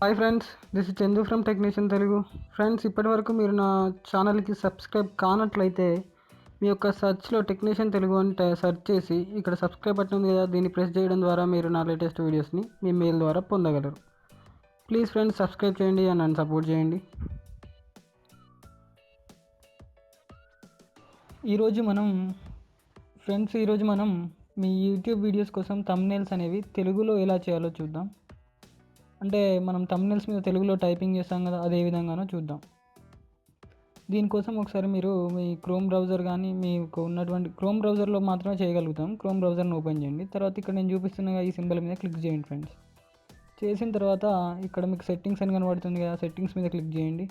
Hi friends, this is Chandu from technician Telugu. Friends, ఇప్పటివరకు మీరు నా ఛానల్కి సబ్స్క్రైబ్ కానట్లయితే మీ యొక్క సెర్చ్లో టెక్నీషియన్ తెలుగు అంటే సెర్చ్ చేసి ఇక్కడ సబ్స్క్రైబ్ బటన్ ఉంది కదా, దీన్ని ప్రెస్ చేయడం ద్వారా మీరు నా లేటెస్ట్ వీడియోస్ని మీ మెయిల్ ద్వారా పొందగలరు. ప్లీజ్ ఫ్రెండ్స్, సబ్స్క్రైబ్ చేయండి అండ్ నన్ను సపోర్ట్ చేయండి. ఈరోజు మనం మీ యూట్యూబ్ వీడియోస్ కోసం థంబ్నెయిల్స్ అనేవి తెలుగులో ఎలా చేయాలో చూద్దాం. అంటే మనం థంబ్నెయిల్స్ మీద తెలుగులో టైపింగ్ చేస్తాం కదా, అదే విధంగానో చూద్దాం. దీనికోసం ఒకసారి మీరు మీ క్రోమ్ బ్రౌజర్ కానీ మీకు ఉన్నటువంటి క్రోమ్ బ్రౌజర్లో మాత్రమే చేయగలుగుతాం. క్రోమ్ బ్రౌజర్ని ఓపెన్ చేయండి. తర్వాత ఇక్కడ నేను చూపిస్తున్న ఈ సింబల్ మీద క్లిక్ చేయండి ఫ్రెండ్స్. చేసిన తర్వాత ఇక్కడ మీకు సెట్టింగ్స్ అని కనబడుతుంది కదా, సెట్టింగ్స్ మీద క్లిక్ చేయండి.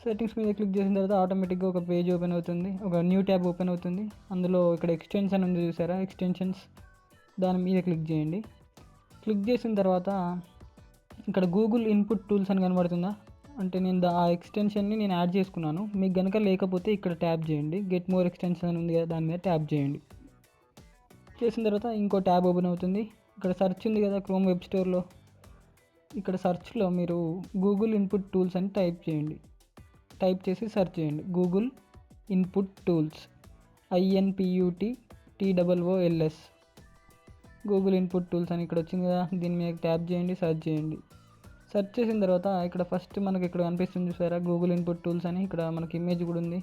సెట్టింగ్స్ మీద క్లిక్ చేసిన తర్వాత ఆటోమేటిక్గా ఒక పేజ్ ఓపెన్ అవుతుంది, ఒక న్యూ ట్యాబ్ ఓపెన్ అవుతుంది. అందులో ఇక్కడ ఎక్స్టెన్షన్ ఉంది చూసారా, ఎక్స్టెన్షన్స్, దాని మీద క్లిక్ చేయండి. క్లిక్ చేసిన తర్వాత ఇక్కడ గూగుల్ ఇన్పుట్ టూల్స్ అని కనబడుతుందా, అంటే నేను ఆ ఎక్స్టెన్షన్ని నేను యాడ్ చేసుకున్నాను. మీకు కనుక లేకపోతే ఇక్కడ ట్యాప్ చేయండి, గెట్ మోర్ ఎక్స్టెన్షన్ ఉంది కదా, దాని మీద ట్యాప్ చేయండి. చేసిన తర్వాత ఇంకో ట్యాబ్ ఓపెన్ అవుతుంది. ఇక్కడ సెర్చ్ ఉంది కదా క్రోమ్ వెబ్ స్టోర్లో, ఇక్కడ సెర్చ్లో మీరు గూగుల్ ఇన్పుట్ టూల్స్ అని టైప్ చేయండి. టైప్ చేసి సెర్చ్ చేయండి Google input tools, INPUT TOOLS, Google input tools అని ఇక్కడ వచ్చింది కదా, దీని మీద ట్యాప్ చేయండి, సెర్చ్ చేయండి. సెర్చ్ చేసిన తర్వాత ఇక్కడ ఫస్ట్ మనకి ఇక్కడ కనిపిస్తుంది చూసారా గూగుల్ ఇన్పుట్ టూల్స్ అని, ఇక్కడ మనకి ఇమేజ్ కూడా ఉంది.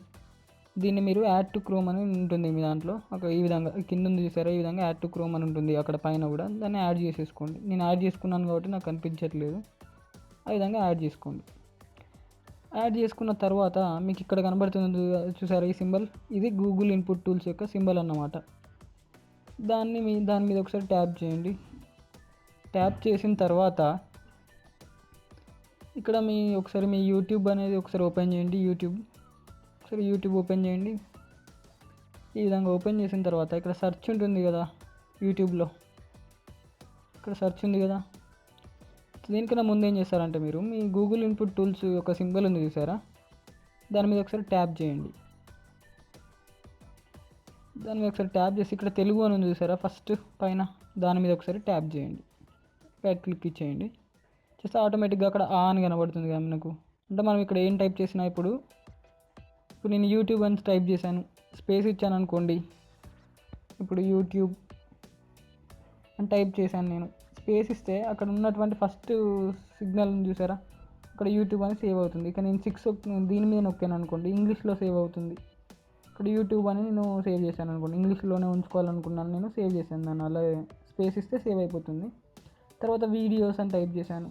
దీన్ని మీరు యాడ్ టు క్రోమ్ అని ఉంటుంది మీ దాంట్లో, ఒక ఈ విధంగా కింద ఉంది చూసారా, ఈ విధంగా యాడ్ టు క్రోమ్ అని ఉంటుంది అక్కడ పైన కూడా, దాన్ని యాడ్ చేసేసుకోండి. నేను యాడ్ చేసుకున్నాను కాబట్టి నాకు కనిపించట్లేదు, ఆ విధంగా యాడ్ చేసుకోండి. యాడ్ చేసుకున్న తర్వాత మీకు ఇక్కడ కనబడుతుంది చూసారా ఈ సింబల్, ఇది గూగుల్ ఇన్పుట్ టూల్స్ యొక్క సింబల్ అన్నమాట. దాని మీద ఒకసారి ట్యాప్ చేయండి. ట్యాప్ చేసిన తర్వాత ఇక్కడ ఒకసారి మీ యూట్యూబ్ అనేది ఒకసారి ఓపెన్ చేయండి. యూట్యూబ్ ఓపెన్ చేయండి. ఈ విధంగా ఓపెన్ చేసిన తర్వాత ఇక్కడ సెర్చ్ ఉంటుంది కదా యూట్యూబ్లో, ఇక్కడ సెర్చ్ ఉంది కదా, దీనికన్నా ముందు ఏం చేస్తారంటే మీరు మీ గూగుల్ ఇన్పుట్ టూల్స్ యొక్క సింబల్ ఉంది చూసారా, దాని మీద ఒకసారి ట్యాప్ చేయండి. దాని మీద ఒకసారి ట్యాప్ చేసి ఇక్కడ తెలుగు అని ఉంది చూసారా ఫస్ట్ పైన, దాని మీద ఒకసారి ట్యాప్ చేయండి, రైట్ క్లిక్ ఇచ్చేయండి. చేస్తే ఆటోమేటిక్గా అక్కడ ఆ అని కనబడుతుంది కదా మనకు. అంటే మనం ఇక్కడ ఏం టైప్ చేసినా ఇప్పుడు నేను యూట్యూబ్ అని టైప్ చేశాను, స్పేస్ ఇచ్చాను అనుకోండి, ఇప్పుడు యూట్యూబ్ అని టైప్ చేశాను నేను, స్పేస్ ఇస్తే అక్కడ ఉన్నటువంటి ఫస్ట్ సిగ్నల్ చూసారా, అక్కడ యూట్యూబ్ అని సేవ్ అవుతుంది. ఇక నేను దీని మీద నొక్కాను అనుకోండి, ఇంగ్లీష్లో సేవ్ అవుతుంది. ఇక్కడ యూట్యూబ్ అని నేను సేవ్ చేశాను అనుకోండి, ఇంగ్లీష్లోనే ఉంచుకోవాలనుకున్నాను, నేను సేవ్ చేశాను దాన్ని, అలా స్పేస్ ఇస్తే సేవ్ అయిపోతుంది. తర్వాత వీడియోస్ అని టైప్ చేశాను,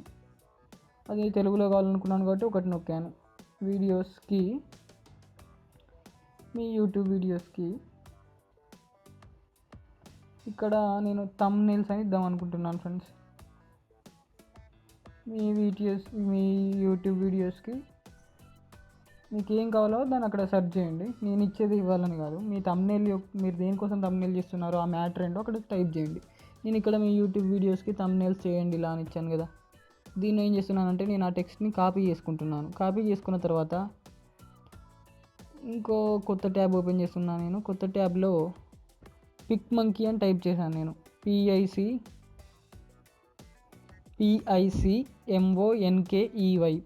అది తెలుగులో కావాలనుకున్నాను కాబట్టి ఒకటి నొక్కాను. వీడియోస్కి, మీ యూట్యూబ్ వీడియోస్కి ఇక్కడ నేను థంబ్నెయిల్స్ అని ఇద్దాం అనుకుంటున్నాను ఫ్రెండ్స్. మీ యూట్యూబ్ వీడియోస్కి మీకు ఏం కావాలో దాన్ని అక్కడ సెర్చ్ చేయండి. నేను ఇచ్చేది ఇవ్వాలని కాదు, మీ థంబ్నెయిల్ మీరు దేనికోసం థంబ్నెయిల్ చేస్తున్నారో ఆ మ్యాటర్ ఏంటో అక్కడ టైప్ చేయండి. నేను ఇక్కడ మీ యూట్యూబ్ వీడియోస్కి థంబ్నెయిల్స్ చేయండి ఇలా అని ఇచ్చాను కదా, దీన్ని ఏం చేస్తున్నానంటే నేను ఆ టెక్స్ట్ని కాపీ చేసుకుంటున్నాను. కాపీ చేసుకున్న తర్వాత ఇంకో కొత్త ట్యాబ్ ఓపెన్ చేస్తున్నాను. నేను కొత్త ట్యాబ్లో పిక్ మంకీ అని టైప్ చేశాను నేను, PICMONKEY,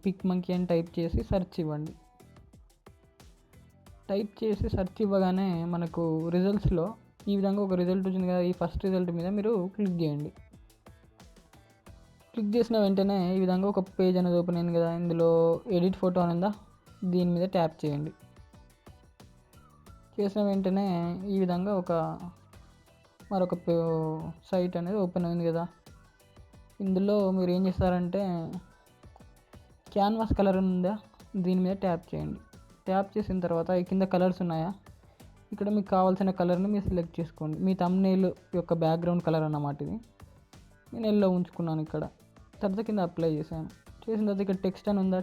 పిక్ మంకీ అని టైప్ చేసి సెర్చ్ ఇవ్వండి. టైప్ చేసి సెర్చ్ ఇవ్వగానే మనకు రిజల్ట్స్లో ఈ విధంగా ఒక రిజల్ట్ వచ్చింది కదా, ఈ ఫస్ట్ రిజల్ట్ మీద మీరు క్లిక్ చేయండి. క్లిక్ చేసిన వెంటనే ఈ విధంగా ఒక పేజ్ అనేది ఓపెన్ అయింది కదా, ఇందులో ఎడిట్ ఫోటో అని ఉందా, దీని మీద ట్యాప్ చేయండి. చేసిన వెంటనే ఈ విధంగా మరొక సైట్ అనేది ఓపెన్ అయింది కదా, ఇందులో మీరు ఏం చేస్తారంటే క్యాన్వాస్ కలర్ ఉందా, దీని మీద ట్యాప్ చేయండి. ట్యాప్ చేసిన తర్వాత ఈ కింద కలర్స్ ఉన్నాయా, ఇక్కడ మీకు కావాల్సిన కలర్ని మీరు సెలెక్ట్ చేసుకోండి. మీ థంబ్నెయిల్ యొక్క బ్యాక్గ్రౌండ్ కలర్ అన్నమాట ఇది, నేను ఎల్లో ఉంచుకున్నాను ఇక్కడ. తర్వాత కింద అప్లై చేశాను. చేసిన తర్వాత ఇక్కడ టెక్స్ట్ అని ఉందా,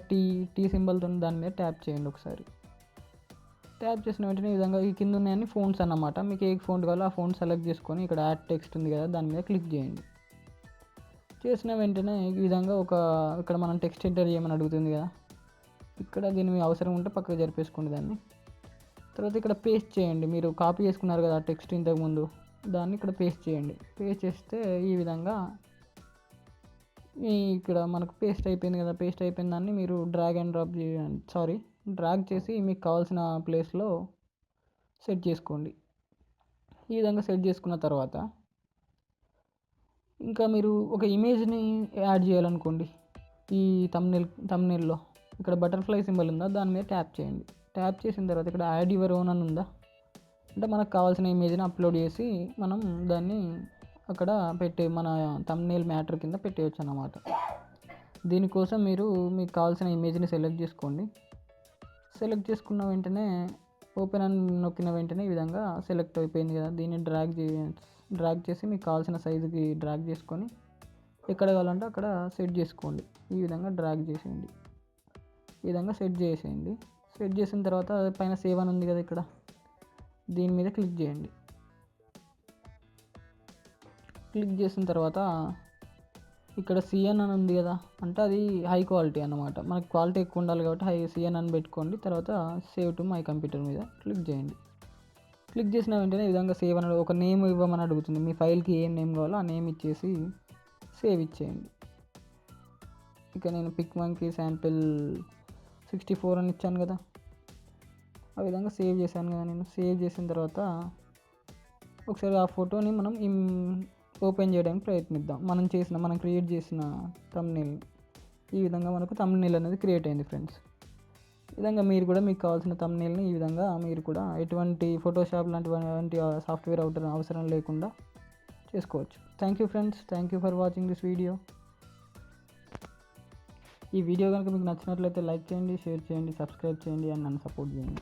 టీ సింబల్తో దాని మీద ట్యాప్ చేయండి ఒకసారి. ట్యాప్ చేసిన వెంటనే ఈ విధంగా ఈ కింద ఉన్నాయని ఫోన్స్ అన్నమాట, మీకు ఏ ఫోన్ కావాలో ఆ ఫోన్ సెలెక్ట్ చేసుకొని ఇక్కడ యాడ్ టెక్స్ట్ ఉంది కదా, దాని మీద క్లిక్ చేయండి. చేసిన వెంటనే ఈ విధంగా ఇక్కడ మనం టెక్స్ట్ ఎంటర్ చేయమని అడుగుతుంది కదా, ఇక్కడ దీని అవసరం ఉంటే పక్కకు జరిపేసుకోండి దాన్ని. తర్వాత ఇక్కడ పేస్ట్ చేయండి, మీరు కాపీ చేసుకున్నారు కదా టెక్స్ట్ ఇంతకుముందు, దాన్ని ఇక్కడ పేస్ట్ చేయండి. పేస్ట్ చేస్తే ఈ విధంగా ఇక్కడ మనకు పేస్ట్ అయిపోయింది కదా, పేస్ట్ అయిపోయిన దాన్ని మీరు డ్రాగ్ అండ్ డ్రాప్ చేయండి, డ్రాగ్ చేసి మీకు కావాల్సిన ప్లేస్లో సెట్ చేసుకోండి. ఈ విధంగా సెట్ చేసుకున్న తర్వాత ఇంకా మీరు ఒక ఇమేజ్ని యాడ్ చేయాలనుకోండి. ఈ తమ్నెల్లో ఇక్కడ బటర్ఫ్లై సింబల్ ఉందా, దాని మీద ట్యాప్ చేయండి. ట్యాప్ చేసిన తర్వాత ఇక్కడ యాడ్ యువర్ ఓన్ అని ఉందా, అంటే మనకు కావాల్సిన ఇమేజ్ని అప్లోడ్ చేసి మనం దాన్ని అక్కడ మన తమ్నెయిల్ మ్యాటర్ కింద పెట్టేయచ్చు అన్నమాట. దీనికోసం మీరు మీకు కావాల్సిన ఇమేజ్ని సెలెక్ట్ చేసుకోండి. సెలెక్ట్ చేసుకున్న వెంటనే ఓపెన్ అని నొక్కిన వెంటనే ఈ విధంగా సెలెక్ట్ అయిపోయింది కదా, దీన్ని డ్రాగ్ చేసి మీకు కావాల్సిన సైజుకి డ్రాగ్ చేసుకొని ఎక్కడ కావాలంటే అక్కడ సెట్ చేసుకోండి. ఈ విధంగా డ్రాగ్ చేసేయండి. ఈ విధంగా సెట్ చేసేయండి. సెట్ చేసిన తర్వాత పైన సేవ్ అని ఉంది కదా, ఇక్కడ దీని మీద క్లిక్ చేయండి. క్లిక్ చేసిన తర్వాత ఇక్కడ సిఎన్ అని ఉంది కదా, అంటే అది హై క్వాలిటీ అన్నమాట. మనకి క్వాలిటీ ఎక్కువ ఉండాలి కాబట్టి సిఎన్ అని పెట్టుకోండి. తర్వాత సేవ్ టు మై కంప్యూటర్ మీద క్లిక్ చేయండి. క్లిక్ చేసిన వెంటనే ఈ విధంగా సేవ్ అని ఒక నేమ్ ఇవ్వమని అడుగుతుంది. మీ ఫైల్కి ఏం నేమ్ కావాలో ఆ నేమ్ ఇచ్చేసి సేవ్ ఇచ్చేయండి. ఇక నేను పిక్మంకీ శాంపిల్ 64 అని ఇచ్చాను కదా, ఆ విధంగా సేవ్ చేశాను కదా. నేను సేవ్ చేసిన తర్వాత ఒకసారి ఆ ఫోటోని మనం ఓపెన్ చేయడానికి ప్రయత్నిద్దాం. మనం క్రియేట్ చేసిన థంబ్నెయిల్. ఈ విధంగా మనకు థంబ్నెయిల్ అనేది క్రియేట్ అయింది ఫ్రెండ్స్. ఈ విధంగా మీరు కూడా మీకు కావాల్సిన థంబ్నెయిల్ని ఈ విధంగా మీరు కూడా ఎటువంటి ఫోటోషాప్ లాంటి సాఫ్ట్వేర్ అవసరం లేకుండా చేసుకోవచ్చు. Thank you friends, thank you for watching this video. ఈ వీడియో కనుక మీకు నచ్చినట్లయితే లైక్ చేయండి, షేర్ చేయండి, సబ్స్క్రైబ్ చేయండి అండ్ నన్ను సపోర్ట్ చేయండి.